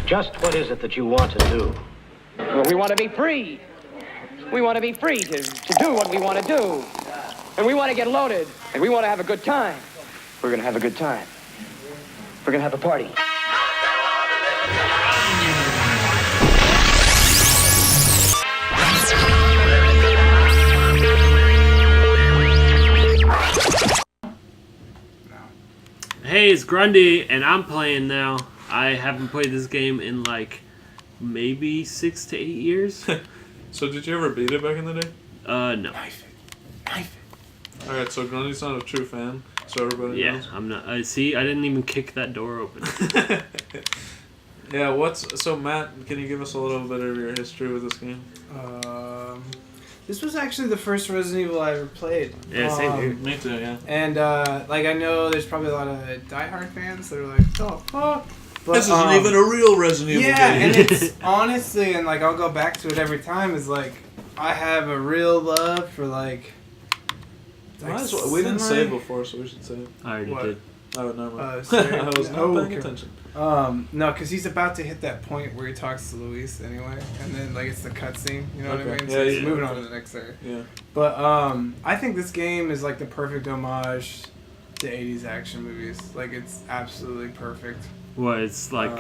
Just what is it that you want to do? Well, we want to be free. We want to be free to do what we want to do. And we want to get loaded. And we want to have a good time. We're going to have a good time. We're going to have a party. Hey, it's Grundy, and I'm playing now. I haven't played this game in like maybe 6 to 8 years. So did you ever beat it back in the day? No. Knife it. Alright, so Grundy's not a true fan, so everybody knows. I'm not. See, I didn't even kick that door open. Yeah, so Matt, can you give us a little bit of your history with this game? This was actually the first Resident Evil I ever played. Yeah, same here. Me too, yeah. And, I know there's probably a lot of diehard fans that are like, oh, fuck. But, this isn't even a real Resident Evil game. Yeah, and it's honestly, and, I'll go back to it every time, is, I have a real love for, Might as well. We didn't say it before, so we should say it. I already What? did. Oh, never mind. I was not Oh, paying okay. attention. No, because he's about to hit that point where he talks to Luis anyway, and then, it's the cutscene, you know what I Okay. mean? So Yeah, he's yeah. moving on to the next area. Yeah. But, I think this game is, the perfect homage to 80s action movies. It's absolutely perfect. What? It's like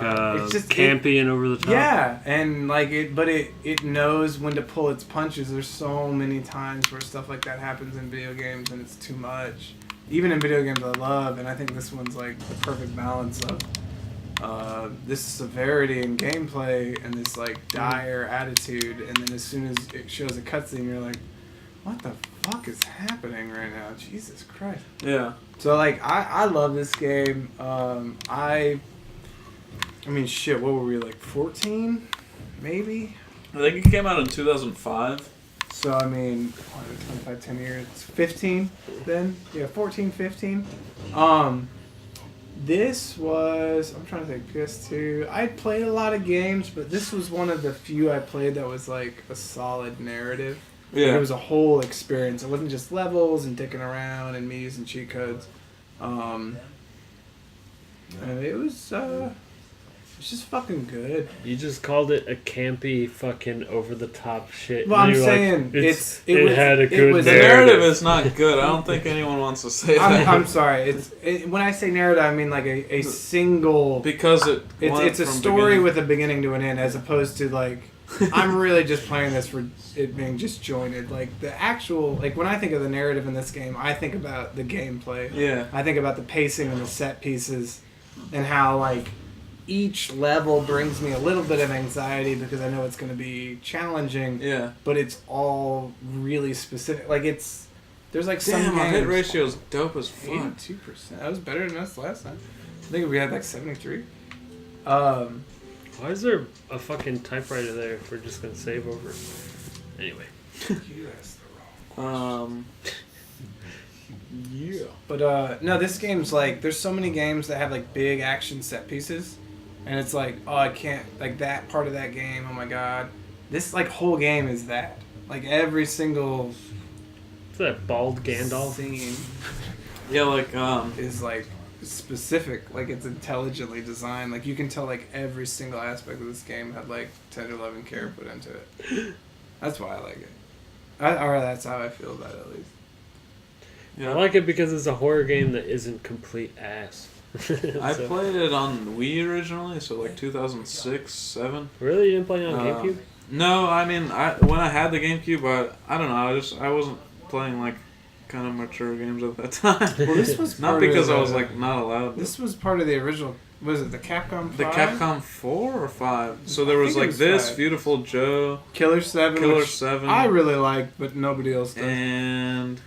it's just campy and over the top. Yeah, and it knows when to pull its punches. There's so many times where stuff like that happens in video games, and it's too much. Even in video games I love, and I think this one's the perfect balance of this severity in gameplay and this dire attitude, and then as soon as it shows a cutscene, you're like, what the fuck is happening right now? Jesus Christ. Yeah. So I love this game. I mean, shit, what were we, 14? Maybe? I think it came out in 2005. So, I mean, 25, 10 years. 15 then? Yeah, 14, 15. This was, I'm trying to think, PS2. I played a lot of games, but this was one of the few I played that was a solid narrative. Yeah. It was a whole experience. It wasn't just levels and dicking around and me using cheat codes. And it was, it's just fucking good. You just called it a campy, fucking over the top shit. Well, And I'm you're saying it had a good The narrative. narrative is not good. I don't think anyone wants to say that. I'm sorry. When I say narrative, I mean a single. Because It's a story with a beginning to an end, as opposed to I'm really just playing this for it being disjointed. The actual when I think of the narrative in this game, I think about the gameplay. Yeah. I think about the pacing and the set pieces, and how each level brings me a little bit of anxiety because I know it's going to be challenging. Yeah. But it's all really specific. There's some Damn, our hit games. ratio is dope as fuck. 82%. That was better than us last time. I think we had 73. Why is there a fucking typewriter there if we're just going to save over? Anyway. You asked the wrong question. Yeah. But no, this game's there's so many games that have big action set pieces, and it's oh, I can't that part of that game. Oh my god, this whole game is that every single. Is that bald Gandalf? Scene Yeah, is specific. It's intelligently designed. You can tell every single aspect of this game had 10 to 11 care put into it. That's why I like it. Or that's how I feel about it, at least. yeah. I like it because it's a horror game that isn't complete ass. I played it on Wii originally, so 2006, 7. Really? You didn't play it on GameCube? No, I mean, when I had the GameCube, I don't know, I wasn't playing kind of mature games at that time. Well, this was not part because of I was the- not allowed. This was part of the original. Was it the Capcom 5? The Capcom 4 or 5. So there was think it was this, 5. Beautiful Joe, Killer 7. Killer which 7. I really liked, but nobody else does. And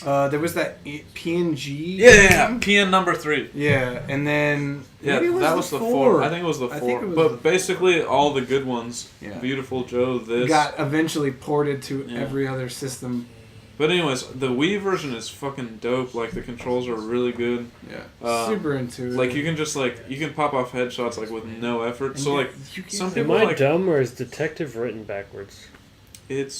There was that PNG. yeah, game. PN number 3. Yeah, and then Yeah, maybe it that was the 4. I think it was the 4. But basically, all the good ones. Yeah. Beautiful Joe, this. got eventually ported to Yeah. every other system. But anyways, the Wii version is fucking dope. The controls are really good. Yeah, super intuitive. You can just you can pop off headshots with no effort. So you can- some Am people I dumb or is detective written backwards? it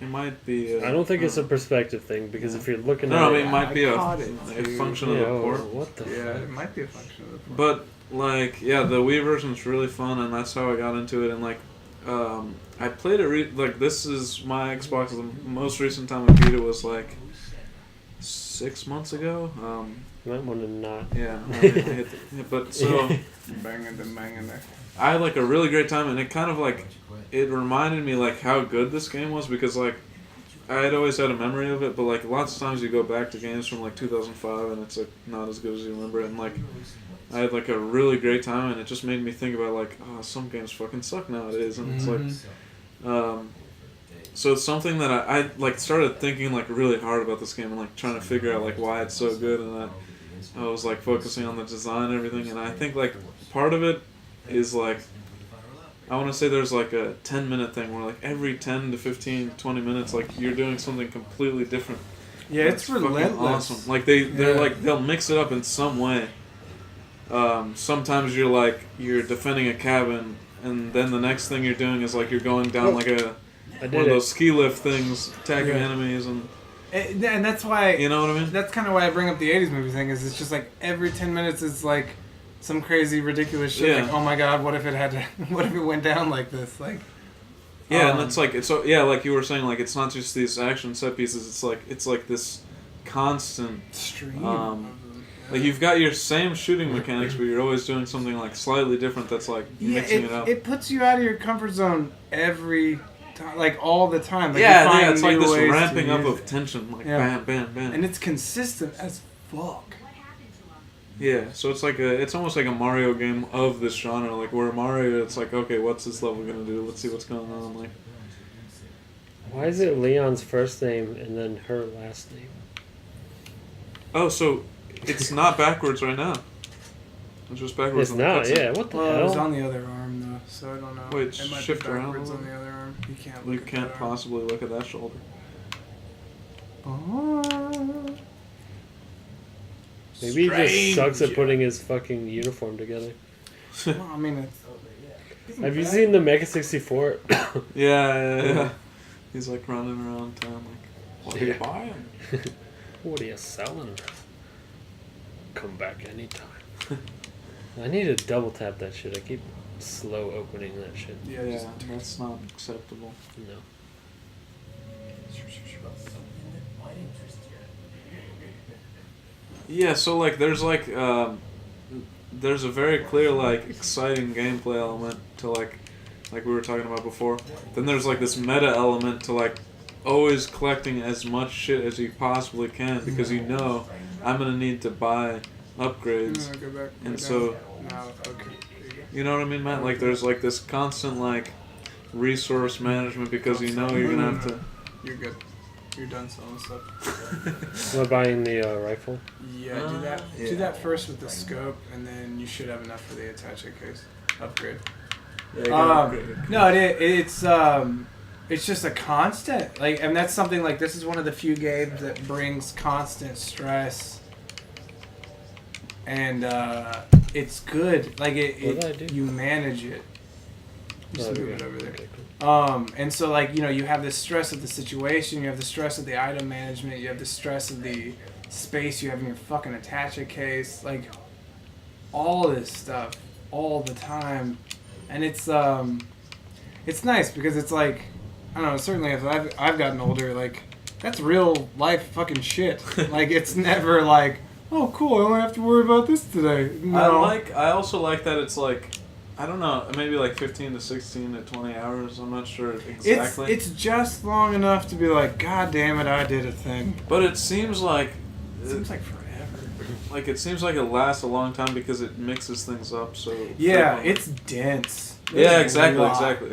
might be. I don't think it's a perspective thing because if you're looking No, at it might be I caught it, a too. function of yeah, the port. what the yeah, fuck? it might be a function of the. But like, yeah, the Wii version's really fun, and that's how I got into it. And like, I played it like this is my Xbox. The most recent time I beat it was like 6 months ago. You might want to not. Yeah, I hit but so Banging there. I had like a really great time, and it kind of like it reminded me like how good this game was, because like I had always had a memory of it, but like lots of times you go back to games from like 2005 and it's like not as good as you remember it, and like I had like a really great time, and it just made me think about like, oh, some games fucking suck nowadays, and it's like so it's something that I like started thinking like really hard about this game and like trying to figure out like why it's so good, and I was like focusing on the design and everything, and I think like part of it is like I want to say there's like a 10-minute thing where like every 10 to 15, 20 minutes like you're doing something completely different. Yeah, it's fucking relentless. awesome. Like they're like they'll mix it up in some way. Sometimes you're defending a cabin, and then the next thing you're doing is like you're going down like one of those ski lift things, attacking enemies, and that's why, you know what I mean. That's kind of why I bring up the '80s movie thing. Is it's just like every 10 minutes is like some crazy ridiculous shit. Yeah. Like, oh my god, what if it went down like this? Like, yeah, and it's like like you were saying, like it's not just these action set pieces. It's like this constant stream. Like you've got your same shooting mechanics, but you're always doing something like slightly different. That's like mixing it up. It puts you out of your comfort zone every time, like all the time. Like, yeah, it's like this ramping up of tension, like bam, bam, bam, and it's consistent as fuck. Yeah, so it's almost like a Mario game of this genre, like where Mario, it's like, okay, what's this level gonna do? Let's see what's going on. Like, why is it Leon's first name and then her last name? Oh, so it's not backwards right now. It's just backwards. It's not. Yeah. What the hell? It was on the other arm though, so I don't know. Wait, it might shift be around. backwards on the other arm. You can't. You can't possibly look at that shoulder. Oh. Maybe he just sucks at putting his fucking uniform together. Well, I mean, Have you seen the Mega 64? Yeah. He's like running around town like, what are you buying? What are you selling? Come back anytime. I need to double tap that shit. I keep slow opening that shit. Yeah, that's not acceptable. No. Yeah, so like there's a very clear like exciting gameplay element to like we were talking about before. Then there's like this meta element to like always collecting as much shit as you possibly can, because you know I'm gonna need to buy upgrades. Go back, and so you know what I mean, Matt? Like there's like this constant like resource management, because you know you're gonna have to. You're good. You're done selling stuff. Am I buying the rifle? Yeah, do that. Yeah. Do that first with the scope, and then you should have enough for the attaché case upgrade. No, it's just a constant. Like, and that's something like this is one of the few games that brings constant stress, and it's good. Like you manage it. Just move it over there. Okay, cool. And so like, you know, you have the stress of the situation, you have the stress of the item management, you have the stress of the space you have in your fucking attaché case, like all this stuff all the time, and it's nice because it's like, I don't know, certainly as I've gotten older, like that's real life fucking shit. Like it's never like, oh cool, I don't have to worry about this today. No. I also like that it's like, I don't know, maybe like 15 to 16 to 20 hours. I'm not sure exactly. It's just long enough to be like, God damn it, I did a thing. But it seems like forever. Like it seems like it lasts a long time because it mixes things up. So yeah, frequently. it's dense. Yeah, exactly.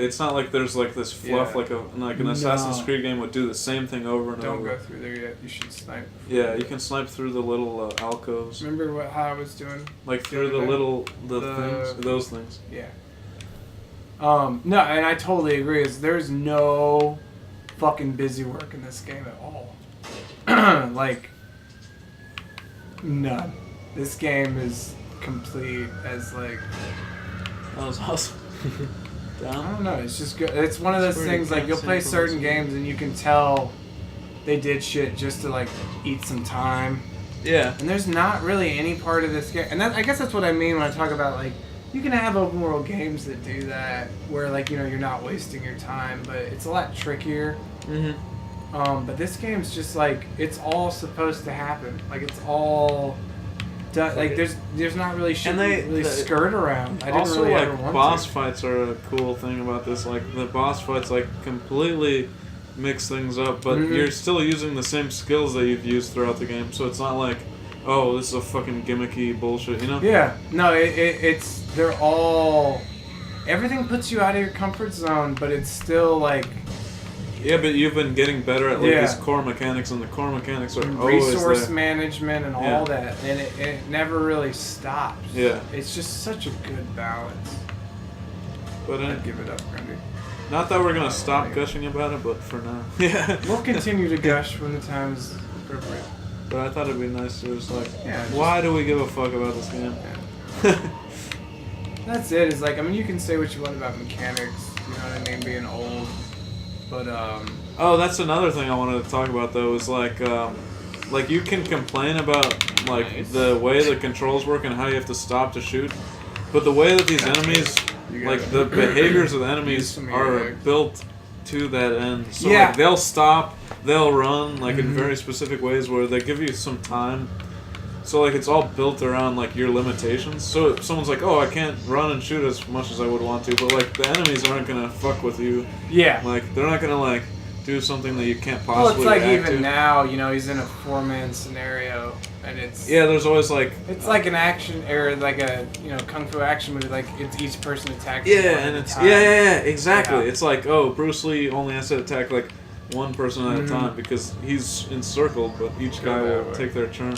It's not like there's like this fluff like an Assassin's No. Creed game would do the same thing over and over. Don't go through there yet. You should snipe. Yeah, you can snipe through the little alcoves. Remember how I was doing? Like through the things, those things. Yeah. No, and I totally agree. There's no fucking busy work in this game at all. Like, none. This game is complete as like. That was awesome. I don't know. It's just good. It's one of those things like you'll play certain games and you can tell they did shit just to like eat some time, Yeah. And there's not really any part of this game, and I guess that's what I mean when I talk about like you can have open world games that do that, where like you're not wasting your time, but it's a lot trickier. But this game's just like it's all supposed to happen. Like it's all done. Like there's not really shit And they really skirt around. I didn't Also, really like ever want boss to. fights are a cool thing about this. Like the boss fights, like completely mix things up, but you're still using the same skills that you've used throughout the game. So it's not like, oh, this is a fucking gimmicky bullshit, you know? Yeah. No, it's they're all. Everything puts you out of your comfort zone, but it's still like. Yeah, but you've been getting better at like these core mechanics, and the core mechanics are always resource there. management and all that, and it never really stops. Yeah. It's just such a good balance. But I'd give it up, Grundy. not that we're gonna stop gushing about it, but for now, yeah. We'll continue to gush when the time is appropriate. But I thought it'd be nice to just like, Yeah, why do we give a fuck about this game? That's it. It's like, I mean, you can say what you want about mechanics, you know what I mean, being old, but Oh, that's another thing I wanted to talk about though. Is like you can complain about like the way the controls work and how you have to stop to shoot, but the way that these enemies, like the behaviors of the enemies, are built to that end. So like they'll stop, they'll run like in very specific ways where they give you some time. So like it's all built around like your limitations. So if someone's like, oh, I can't run and shoot as much as I would want to, but like the enemies aren't gonna fuck with you. Yeah. Like they're not gonna like do something that you can't Well, possibly. it's like react even to. now, he's in a 4-man scenario, and it's there's always like it's like an action or like a kung fu action movie. Like it's each person attacks. and one it's at a time. exactly. Yeah. It's like, oh, Bruce Lee only has to attack like one person at a time because he's encircled, but each guy that will way. take their turn.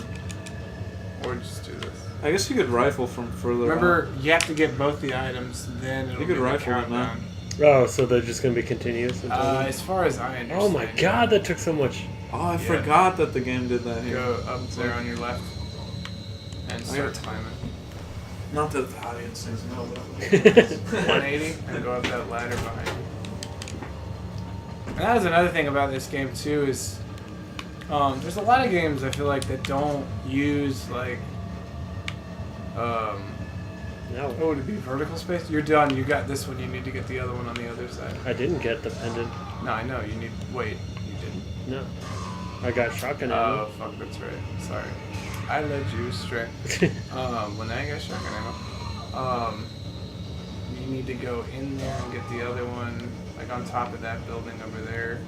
Or just do this. I guess you could rifle from further. Remember, you have to get both the items, then it'll You be could the rifle it now. countdown. Oh, so they're just gonna be continuous? Until As far as I understand. oh my god, that took so much. Oh, I forgot that the game did that here. Go up there on your left and start timing. Not that the audience says no, but 180 and go up that ladder behind you. And that was another thing about this game too is there's a lot of games I feel like that don't use like No, what would it be, vertical space? You're done, you got this one, you need to get the other one on the other side. I didn't get the pendant. No, I know, you didn't. No. I got shotgun Oh, ammo. fuck, that's right. Sorry. I led you astray. Well, now you got shotgun ammo. You need to go in there and get the other one, like on top of that building over there.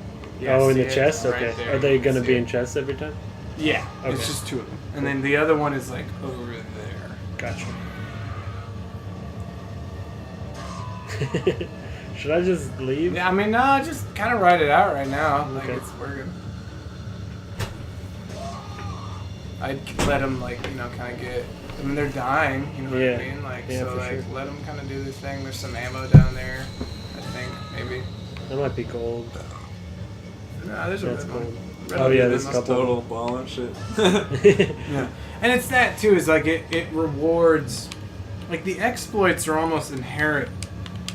Yeah, oh, in see the it? chest? Right Okay. there. Are they gonna See be it? in chests every time? Yeah, Okay. it's just 2 of them. And then the other one is like over there. Gotcha. Should I just leave? Yeah, I mean, no, just kind of write it out right now. Like, Okay. it's working. I'd let them, like, kind of get... I mean, they're dying, you know what Yeah. I mean? Like, Yeah, so, for like, sure. let them kind of do this thing. There's some ammo down there, I think, maybe. That might be gold. No, there's a That's red cool. one. Oh, yeah, there's this a is couple. total ball and shit. Yeah. And it's that, too, is, like, it rewards... Like, the exploits are almost inherent.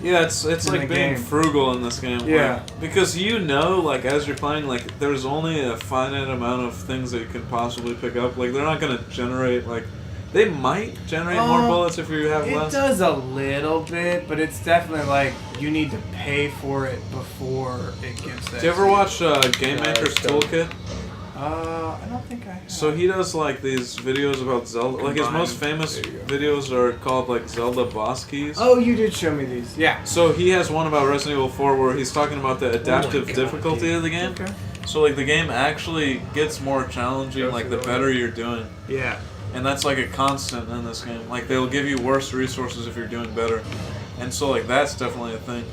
Yeah, it's In like the being game. frugal in this game. Yeah. Like, because like as you're playing, like there's only a finite amount of things that you can possibly pick up. Like they're not gonna generate like they might generate more bullets if you have It less. does a little bit, but it's definitely like you need to pay for it before it gives that. Do you ever to watch Game Maker's it's done. Toolkit? I don't think I have. So he does like these videos about Zelda. Like his most Combined. famous There you go. videos are called like Zelda boss keys. Oh, you did show me these. Yeah. So he has one about Resident Evil 4 where he's talking about the adaptive God, difficulty dude. of the game. Okay. So like the game actually gets more challenging Go like through the the better order. you're doing. Yeah. And that's like a constant in this game. Like they'll give you worse resources if you're doing better. And so like that's definitely a thing.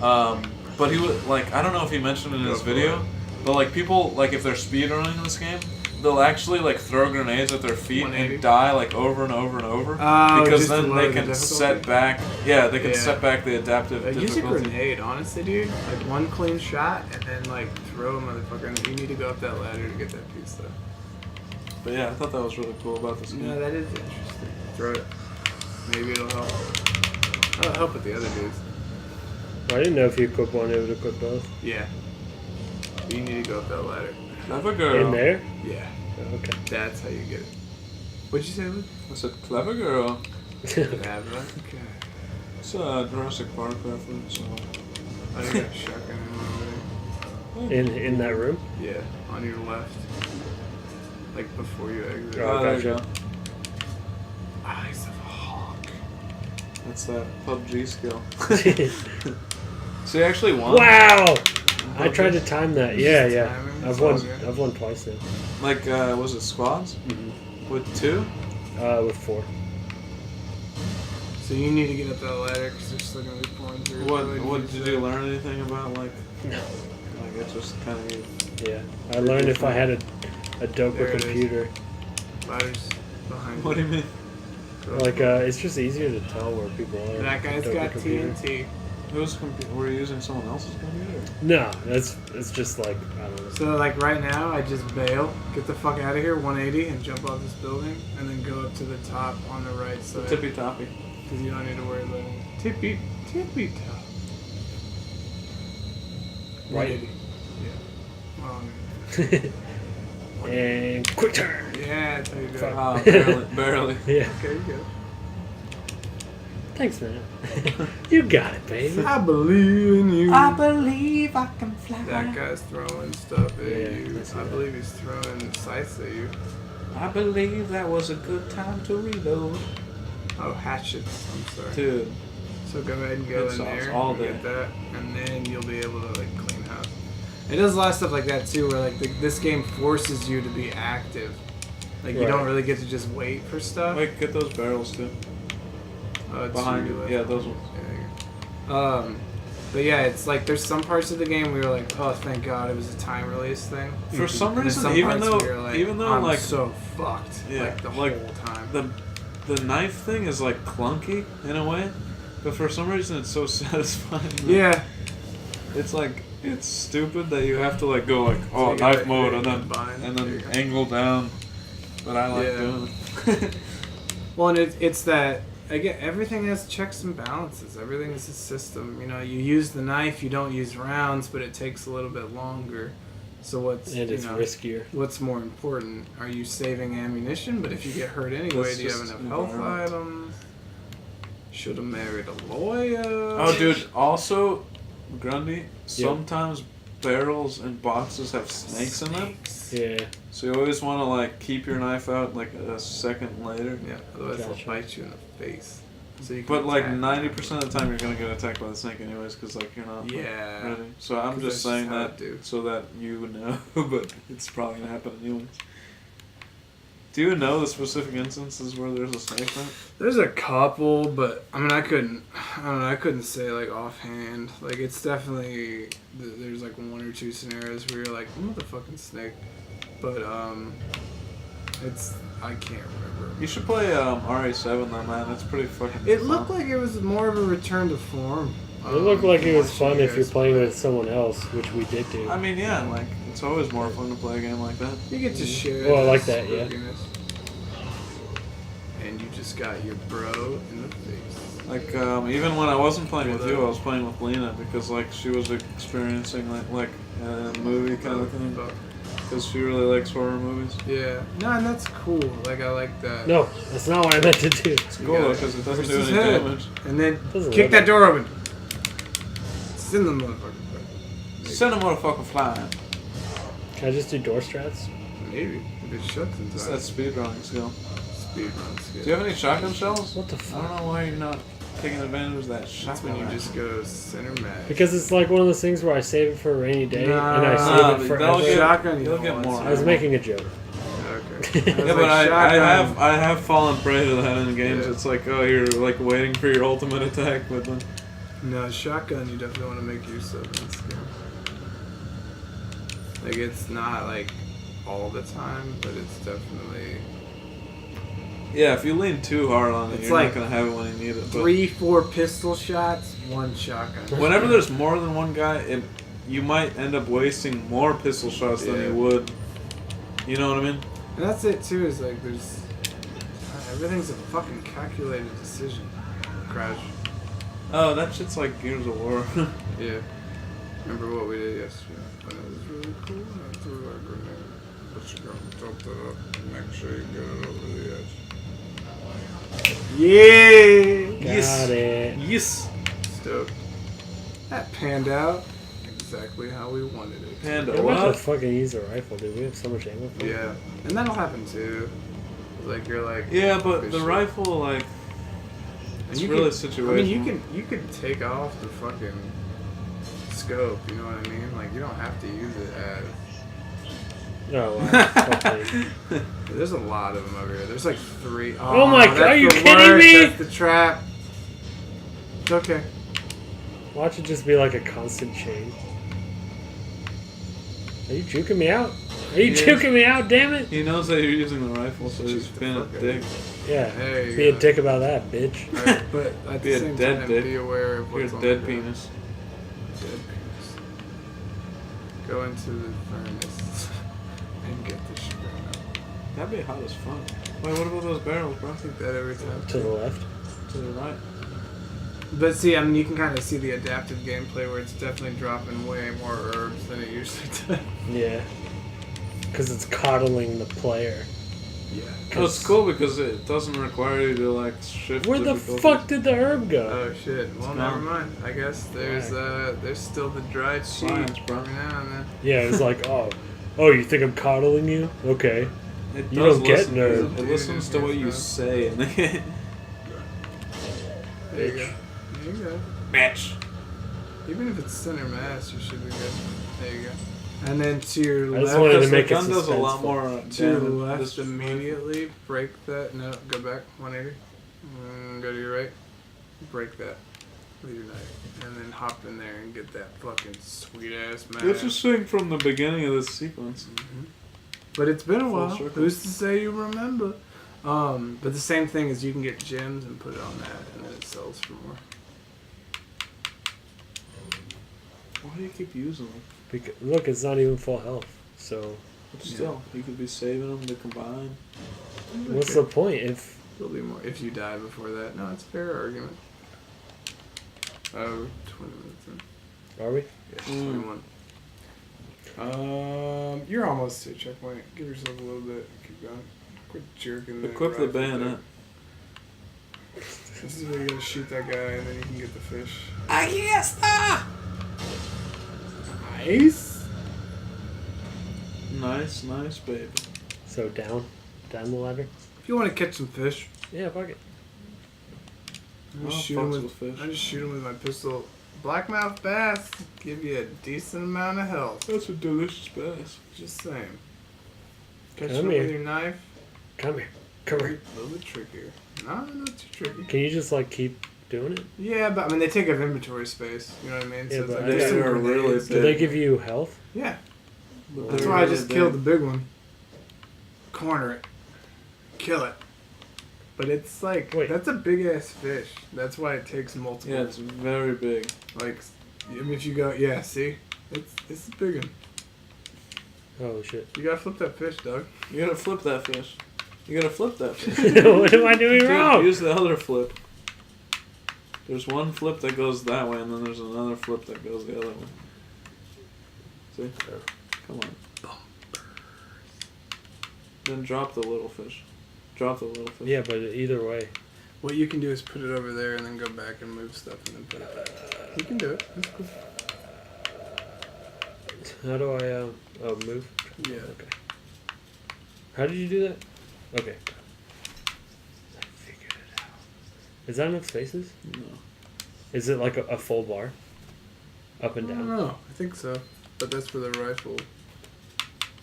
But he would like I don't know if he mentioned it in his video, but like people like if they're speedrunning this game, they'll actually like throw grenades at their feet 180? and die like over and over and over Oh, because just to then lower they the can difficulty? set back. Yeah, they can Yeah. set back the adaptive Use a difficulty. grenade, honestly, dude. Like one clean shot, and then like throw a motherfucker. And you need to go up that ladder to get that piece, though. But yeah, I thought that was really cool about this game. No, that is interesting. Throw it. Maybe it'll help. It'll help with the other dudes. I didn't know if you equip one, it would equip both. Yeah. But you need to go up that ladder. Have a girl. In there? Yeah. Okay. That's how you get it. What'd you say, Luke? I said clever girl. Clever. Okay. It's a Jurassic Park reference. So. I got a shotgun ammo ready. In that room? Yeah, on your left. Like before you exit. Oh, there you gotcha. go. Eyes of a hawk. That's that PUBG skill. So you actually won? Wow! I tried to time that. Yeah. Timing, I've it's won. all good. I've won twice now. Like, was it squads? Mm-hmm. With 2? With 4. So you need to get up that ladder because there's still gonna be pouring through. What did you learn anything about, like, No. like it's just kind of... Yeah. I learned if I had a There doper it is. computer. Ladders behind What do you mean? Like, it's just easier to tell where people are. That guy's Doper got computer. TNT. Were you using someone else's computer? No, it's just like, I don't know. So like right now, I just bail, get the fuck out of here, 180, and jump off this building, and then go up to the top on the right side. Tippy toppy. Because you don't need to worry about it. Tippy top. Right. 180. Yeah. And quick turn. Yeah, that's how you do it. Fuck. Barely. Yeah. Okay, you go. Thanks, man. You got it, baby. I believe in you. believe I can fly. That guy's throwing stuff at Yeah, you. I see I that. believe he's throwing scythes at you. I believe that was a good time to reload. Oh, hatchets. I'm sorry. Dude, So go ahead and go Good in sauce there all and day. get that, and then you'll be able to like clean house. It does a lot of stuff like that too, where like this game forces you to be active. Like you Right. don't really get to just wait for stuff. wait, get those barrels too. It's Behind you. left. Yeah, those ones. Yeah, there you go. But yeah, it's like there's some parts of the game where you're like, oh, thank God, it was a time release thing. For some And there's reason, some even parts where you're though, I'm like, so fucked, Yeah, like the like, whole time. the knife thing is like clunky in a way, but for some reason it's so satisfying. that Yeah. It's like it's stupid that you have to like go like So you knife gotta- mode you and gotta then bind. and There then you go. angle down. But I like Yeah. doing it. Well, and it's that again. Everything has checks and balances. Everything is a system. You know, you use the knife, you don't use rounds, but it takes a little bit longer. So what's And it's you know, riskier. what's more important? Are you saving ammunition? But if you get hurt anyway, That's do you have just enough health environment. items? Should have married a lawyer. Oh, dude. Also, Grundy. Sometimes barrels and boxes have snakes in them, Yeah. so you always want to like keep your knife out like a second later. Yeah, otherwise Gotcha. they'll bite you in the face. So you can But like attack 90% of the time, you're gonna get attacked by the snake anyways, because like you're not Yeah. ready. So I'm 'Cause just that's saying just how that it do. so that you know, but it's probably gonna happen anyways. Do you know the specific instances where there's a snake in it? There's a couple, but I mean, I don't know, I couldn't say like offhand. Like it's definitely there's like one or two scenarios where you're like, what the fucking snake? But it's I can't remember. You should play RA7 though, man. It's pretty fucking. It fun. looked like it was more of a return to form. It looked like it was watching fun you if you're guys playing play. with someone else, which we did do. I mean, yeah, like it's always more fun to play a game like that. You get to share. Well, I like this that, yeah. spookiness. And you just got your bro in the face. Like even when I wasn't playing with you, I was playing with Lena because like she was experiencing like a movie kind of thing. Because she really likes horror movies. Yeah. No, and that's cool. Like I like that. No, that's not what I meant to do. It's cool because it doesn't do Versus any head. damage. And then Doesn't kick look that like- door open. Send the motherfucker. Send a motherfucker flying. Can I just do door strats? Maybe if it shuts in It's time. that speedrunning skill. Speed runs. Do you have any shotgun shells? What the I fuck? don't know why you're not taking advantage of that That's shotgun. when you action. just go center max. Because it's like one of those things where I save it for a rainy day Nah, and I nah, save it but forever. they'll get- Shotgun, you you'll don't get want more. to. I was making a joke. Okay. Yeah, was but like, I have fallen prey to that in games. Yeah. It's like, oh, you're like waiting for your ultimate attack, but then No, shotgun you definitely want to make use of in this game. Like it's not like all the time, but it's definitely yeah, if you lean too hard on it, It's you're like not gonna have it when you need it. But 3-4 pistol shots, 1 shotgun. whenever there's more than one guy, you might end up wasting more pistol shots than Yeah. you would. You know what I mean? And that's it too. Is like there's everything's a fucking calculated decision. Crash. Oh, that shit's like Gears of War. Yeah. Remember what we did yesterday? But it was really cool. I threw a grenade. but you're gonna tilt it up and make sure you get it over the edge. Yeah! Got it. Yes. Stoked. That panned out exactly how we wanted it. Panda We're about to what? fucking use a rifle, dude. We have so much ammo for it. Yeah, and that'll happen too. Like you're like. Yeah, but good the shit. rifle, like, it's You really could- situational. I mean, you could take off the fucking scope. You know what I mean? Like you don't have to use it as. Oh, wow. Fucking- There's a lot of them over here. There's like 3. Oh my God, that's are you the kidding worst. me? That's the trap. It's okay. Watch it just be like a constant chain. Are you juking me out? Are you Yes. juking me out, damn it? He knows that you're using the rifle, so he's Shoot the being a fuck out dick. Yeah. There you Be a go. dick about that, bitch. Alright, but at Be the a same dead time, dick. be aware of You're what's a on dead the penis. Dead penis. Go into the furnace and get the shit out. That'd be hot as fuck. Wait, what about those barrels, bro? I think that every time. To the left. To the right. But see, I mean, you can kind of see the adaptive gameplay where it's definitely dropping way more herbs than it usually does. Yeah. Because it's coddling the player. Yeah. Oh, it's cool because it doesn't require you to, like, shift Where the difficulties. fuck did the herb go? Oh shit. Well, It's never gone. mind. I guess there's still the dried cheese Science, bro. every now and then. Yeah, it's like, oh, you think I'm coddling you? Okay. It You does don't get listen- nerd. It listens to what you say in the game. There you go. There you go. Bitch. Even if it's center mass, you should be good. There you go. And then to your I just left, wanted to Because the make it gun does a lot suspenseful. more to your damage. left This- immediately, break that. No, go back 180. Go to your right. Break that with your knife. And then hop in there and get that fucking sweet ass man. Let's just sing from the beginning of this sequence. But it's been a Full while. circle. Who's to say you remember? But the same thing is you can get gems and put it on that, and then it sells for more. Why do you keep using them? Because, look, it's not even full health. So, But still, you could be saving them to combine. what's the point if... There'll be more if you die before that. No, it's a fair argument. Oh, 20 minutes in. Are we? Yeah, 21. You're almost to checkpoint. Give yourself a little bit. Keep going. Quit jerking. Equip the bayonet. This is where you gotta shoot that guy, and then you can get the fish. Ahí está! Nice. Nice, nice, baby. So down the ladder? If you want to catch some fish, Yeah, fuck it. I just Oh, shoot 'em fucks with with fish. I just shoot 'em with my pistol. Blackmouth bass give you a decent amount of health. That's a delicious bass. Just saying. Catch Come them here. with your knife. Come here. Come here. A little bit trickier. No, not too tricky. Can you just, like, keep doing it? Yeah, but I mean they take up inventory space. You know what I mean? Yeah, it's but like, they there's some are really grenades. Do they give you health? Yeah. But That's they're why I really just big. killed the big one. Corner it. Kill it. But it's like Wait. that's a big ass fish. That's why it takes multiple. Yeah, it's very big. Like, I mean, if you go, yeah, see, it's a big one. Oh, shit. You gotta flip that fish, dog. You gotta flip that fish. You gotta flip that fish. What am I doing Dude, wrong? use the other flip. There's one flip that goes that way, and then there's another flip that goes the other way. See? Come on. Then drop the little fish. Drop the little fish. Yeah, but either way. What you can do is put it over there and then go back and move stuff and then put it back. You can do it. That's cool. How do I, move? Yeah. Okay. How did you do that? Okay. I figured it out. Is that enough spaces? No. Is it like a full bar? Up I and don't down? know. I think so. But that's where the rifle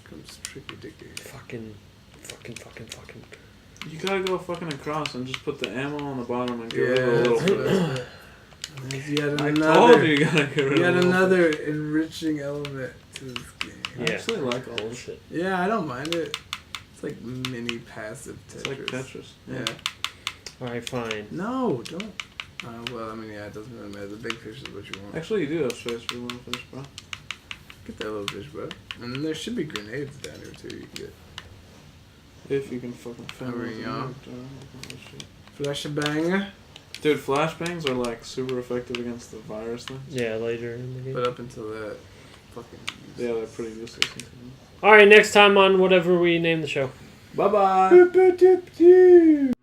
comes tricky dicky. Fucking. You gotta go fucking across and just put the ammo on the bottom and get Yeah, rid of the little that's fish. what There's yet I another, told you you gotta get rid of yet the little another enriching element to this game. I Yeah. actually like all this. Bullshit. Yeah, I don't mind it. It's like mini passive Tetris. It's like Tetris. Yeah. Alright, fine. No, don't. Well, I mean, yeah, it doesn't really matter. The big fish is what you want. Actually, you do have space for the little fish, bro. Get that little fish, bro. And then there should be grenades down here too. You can get If you can fucking Over film here. it. flashbang. Dude, flashbangs are like super effective against the virus things. Yeah, later in the game. But up until that, fucking. Yeah, they're pretty useless. All right, next time on whatever we name the show. Bye bye.